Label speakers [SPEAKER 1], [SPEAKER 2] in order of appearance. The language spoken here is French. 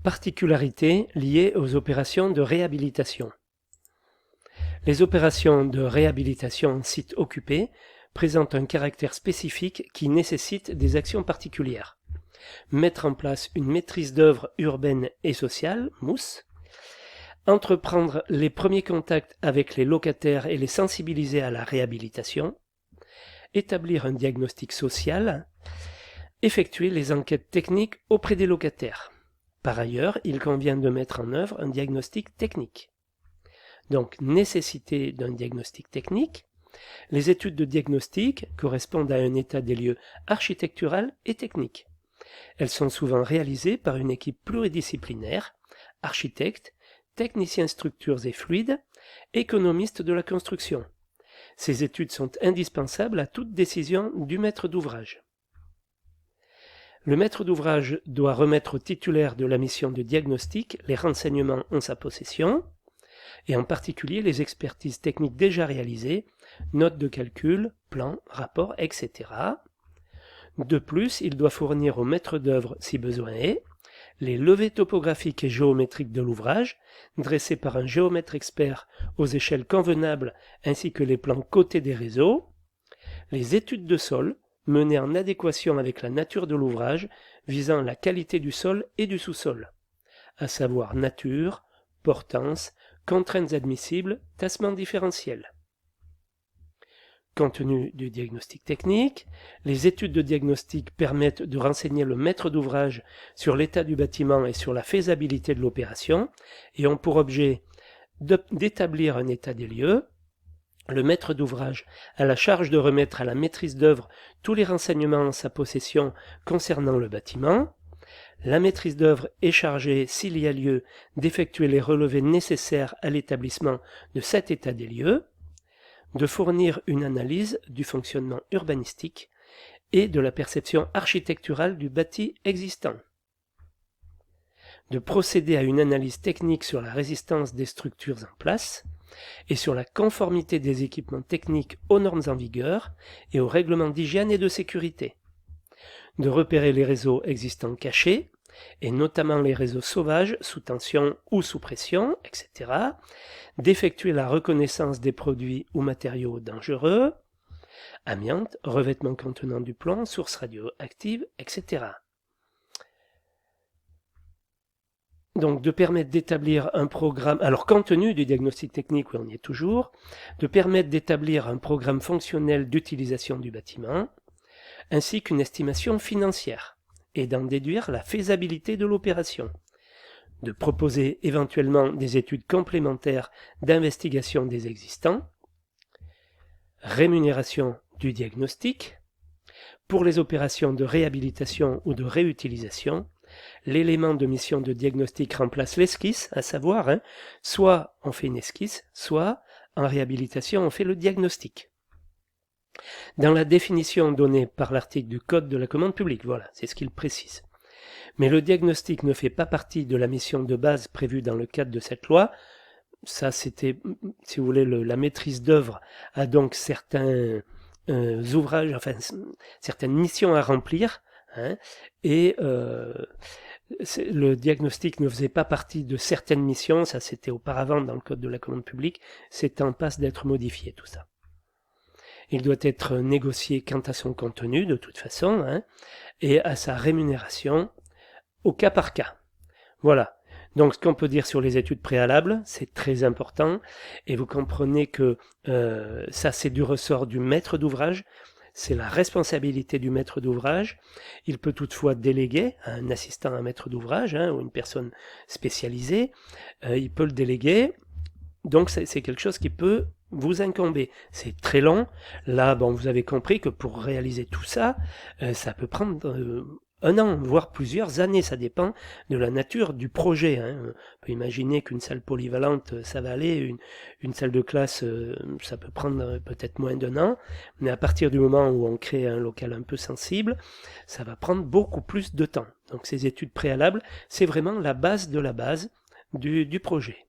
[SPEAKER 1] Particularités liées aux opérations de réhabilitation. Les opérations de réhabilitation en site occupé présentent un caractère spécifique qui nécessite des actions particulières. Mettre en place une maîtrise d'œuvre urbaine et sociale, MOUS, entreprendre les premiers contacts avec les locataires et les sensibiliser à la réhabilitation, établir un diagnostic social, effectuer les enquêtes techniques auprès des locataires. Par ailleurs, il convient de mettre en œuvre un diagnostic technique. Donc, nécessité d'un diagnostic technique. Les études de diagnostic correspondent à un état des lieux architectural et technique. Elles sont souvent réalisées par une équipe pluridisciplinaire, architectes, techniciens structures et fluides, économistes de la construction. Ces études sont indispensables à toute décision du maître d'ouvrage. Le maître d'ouvrage doit remettre au titulaire de la mission de diagnostic les renseignements en sa possession, et en particulier les expertises techniques déjà réalisées, notes de calcul, plans, rapports, etc. De plus, il doit fournir au maître d'œuvre, si besoin est, les levées topographiques et géométriques de l'ouvrage, dressés par un géomètre expert aux échelles convenables ainsi que les plans cotés des réseaux, les études de sol, menées en adéquation avec la nature de l'ouvrage, visant la qualité du sol et du sous-sol, à savoir nature, portance, contraintes admissibles, tassement différentiel. Contenu du diagnostic technique. Les études de diagnostic permettent de renseigner le maître d'ouvrage sur l'état du bâtiment et sur la faisabilité de l'opération et ont pour objet d'établir un état des lieux. Le maître d'ouvrage a la charge de remettre à la maîtrise d'œuvre tous les renseignements en sa possession concernant le bâtiment. La maîtrise d'œuvre est chargée, s'il y a lieu, d'effectuer les relevés nécessaires à l'établissement de cet état des lieux, de fournir une analyse du fonctionnement urbanistique et de la perception architecturale du bâti existant, de procéder à une analyse technique sur la résistance des structures en place et sur la conformité des équipements techniques aux normes en vigueur et aux règlements d'hygiène et de sécurité, de repérer les réseaux existants cachés, et notamment les réseaux sauvages sous tension ou sous pression, etc., d'effectuer la reconnaissance des produits ou matériaux dangereux, amiante, revêtement contenant du plomb, source radioactive, etc. Donc de permettre d'établir un programme, alors compte tenu du diagnostic technique, oui on y est toujours, de permettre d'établir un programme fonctionnel d'utilisation du bâtiment, ainsi qu'une estimation financière, et d'en déduire la faisabilité de l'opération, de proposer éventuellement des études complémentaires d'investigation des existants, rémunération du diagnostic, pour les opérations de réhabilitation ou de réutilisation, l'élément de mission de diagnostic remplace l'esquisse, à savoir, soit on fait une esquisse, soit en réhabilitation on fait le diagnostic. Dans la définition donnée par l'article du Code de la commande publique, voilà, c'est ce qu'il précise. Mais le diagnostic ne fait pas partie de la mission de base prévue dans le cadre de cette loi. Ça, c'était, si vous voulez, la maîtrise d'œuvre a donc certains ouvrages, enfin, certaines missions à remplir, et le diagnostic ne faisait pas partie de certaines missions, ça c'était auparavant dans le Code de la commande publique, c'est en passe d'être modifié tout ça. Il doit être négocié quant à son contenu, de toute façon, et à sa rémunération au cas par cas. Voilà. Donc ce qu'on peut dire sur les études préalables, c'est très important, et vous comprenez que ça c'est du ressort du maître d'ouvrage, c'est la responsabilité du maître d'ouvrage. Il peut toutefois déléguer à un assistant à un maître d'ouvrage, ou une personne spécialisée, il peut le déléguer, donc c'est quelque chose qui peut vous incomber. C'est très long, là bon, vous avez compris que pour réaliser tout ça, ça peut prendre un an, voire plusieurs années, ça dépend de la nature du projet. On peut imaginer qu'une salle polyvalente, ça va aller, une salle de classe, ça peut prendre peut-être moins d'un an, mais à partir du moment où on crée un local un peu sensible, ça va prendre beaucoup plus de temps. Donc ces études préalables, c'est vraiment la base de la base du projet.